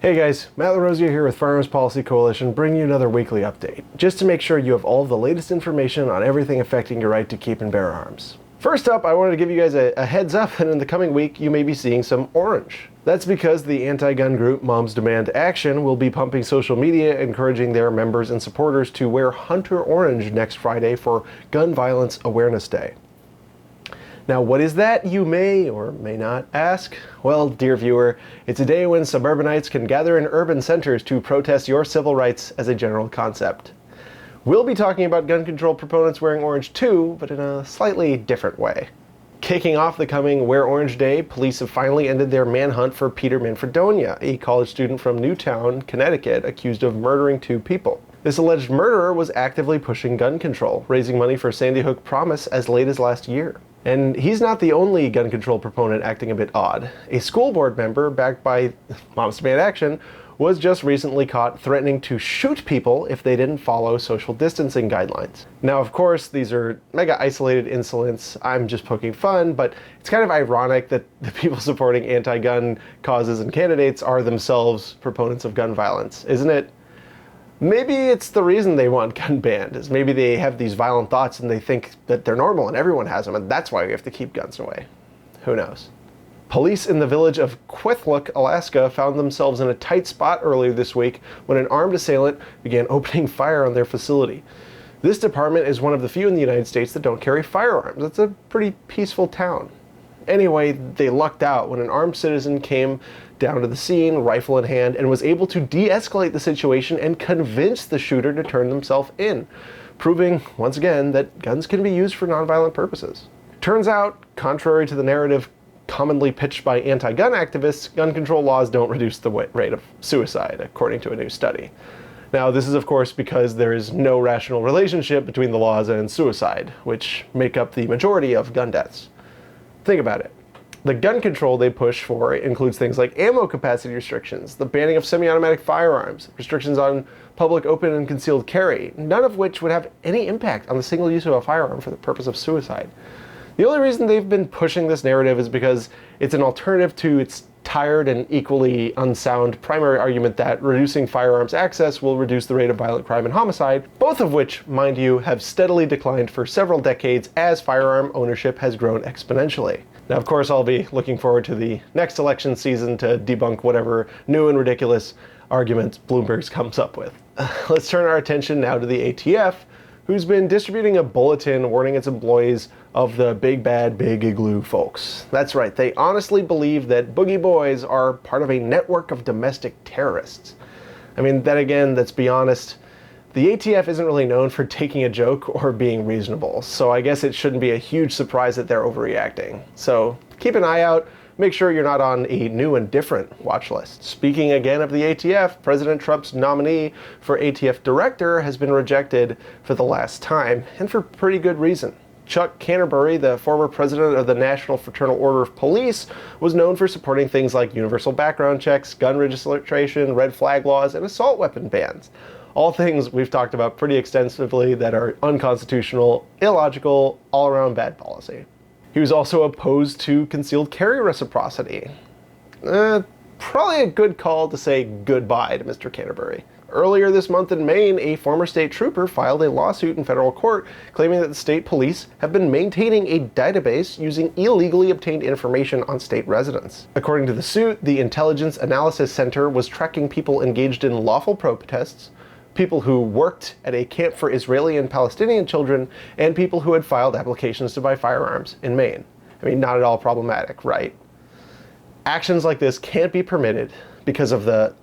Hey guys, Matt LaRosier here with Firearms Policy Coalition, bringing you another weekly update, just to make sure you have all of the latest information on everything affecting your right to keep and bear arms. First up, I wanted to give you guys a heads up that in the coming week you may be seeing some orange. That's because the anti-gun group Moms Demand Action will be pumping social media encouraging their members and supporters to wear Hunter Orange next Friday for Gun Violence Awareness Day. Now, what is that, you may or may not ask? Well, dear viewer, it's a day when suburbanites can gather in urban centers to protest your civil rights as a general concept. We'll be talking about gun control proponents wearing orange too, but in a slightly different way. Kicking off the coming Wear Orange Day, police have finally ended their manhunt for Peter Manfredonia, a college student from Newtown, Connecticut, accused of murdering 2 people. This alleged murderer was actively pushing gun control, raising money for Sandy Hook Promise as late as last year. And he's not the only gun control proponent acting a bit odd. A school board member, backed by Moms Demand Action, was just recently caught threatening to shoot people if they didn't follow social distancing guidelines. Now, of course, these are mega isolated incidents. I'm just poking fun, but it's kind of ironic that the people supporting anti-gun causes and candidates are themselves proponents of gun violence, isn't it? Maybe it's the reason they want gun banned, is maybe they have these violent thoughts and they think that they're normal and everyone has them, and that's why we have to keep guns away. Who knows? Police in the village of Kwethluk, Alaska found themselves in a tight spot earlier this week when an armed assailant began opening fire on their facility. This department is one of the few in the United States that don't carry firearms. It's a pretty peaceful town. Anyway, they lucked out when an armed citizen came down to the scene, rifle in hand, and was able to de-escalate the situation and convince the shooter to turn himself in, proving, once again, that guns can be used for nonviolent purposes. Turns out, contrary to the narrative commonly pitched by anti-gun activists, gun control laws don't reduce the rate of suicide, according to a new study. Now, this is of course because there is no rational relationship between the laws and suicide, which make up the majority of gun deaths. Think about it. The gun control they push for includes things like ammo capacity restrictions, the banning of semi-automatic firearms, restrictions on public open and concealed carry, none of which would have any impact on the single use of a firearm for the purpose of suicide. The only reason they've been pushing this narrative is because it's an alternative to its tired and equally unsound primary argument that reducing firearms access will reduce the rate of violent crime and homicide, both of which, mind you, have steadily declined for several decades as firearm ownership has grown exponentially. Now, of course, I'll be looking forward to the next election season to debunk whatever new and ridiculous arguments Bloomberg comes up with. Let's turn our attention now to the ATF, who's been distributing a bulletin warning its employees of the big bad Big Igloo folks. That's right, they honestly believe that boogie boys are part of a network of domestic terrorists. I mean, then again, let's be honest, the ATF isn't really known for taking a joke or being reasonable, so I guess it shouldn't be a huge surprise that they're overreacting. So keep an eye out. Make sure you're not on a new and different watch list. Speaking again of the ATF, President Trump's nominee for ATF Director has been rejected for the last time, and for pretty good reason. Chuck CANTERBURY, the former president of the National Fraternal Order of Police, was known for supporting things like universal background checks, gun registration, red flag laws, and assault weapon bans. All things we've talked about pretty extensively that are unconstitutional, illogical, all-around bad policy. He was also opposed to concealed carry reciprocity. Probably a good call to say goodbye to Mr. CANTERBURY. Earlier this month in Maine, a former state trooper filed a lawsuit in federal court claiming that the state police have been maintaining a database using illegally obtained information on state residents. According to the suit, the Intelligence Analysis Center was tracking people engaged in lawful protests, people who worked at a camp for Israeli and Palestinian children, and people who had filed applications to buy firearms in Maine. I mean, not at all problematic, right? Actions like this can't be permitted because of the,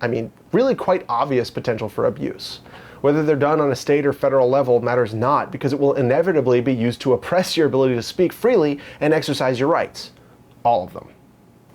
really quite obvious potential for abuse. Whether they're done on a state or federal level matters not, because it will inevitably be used to oppress your ability to speak freely and exercise your rights. All of them.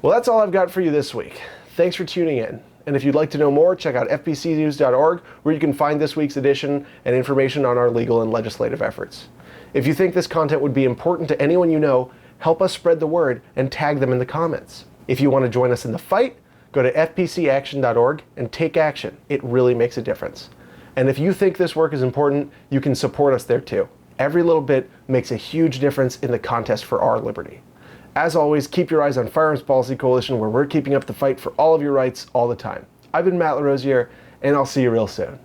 Well, that's all I've got for you this week. Thanks for tuning in. And if you'd like to know more, check out fpcnews.org, where you can find this week's edition and information on our legal and legislative efforts. If you think this content would be important to anyone you know, help us spread the word and tag them in the comments. If you want to join us in the fight, go to fpcaction.org and take action. It really makes a difference. And if you think this work is important, you can support us there too. Every little bit makes a huge difference in the contest for our liberty. As always, keep your eyes on Firearms Policy Coalition, where we're keeping up the fight for all of your rights all the time. I've been Matt LaRosiere, and I'll see you real soon.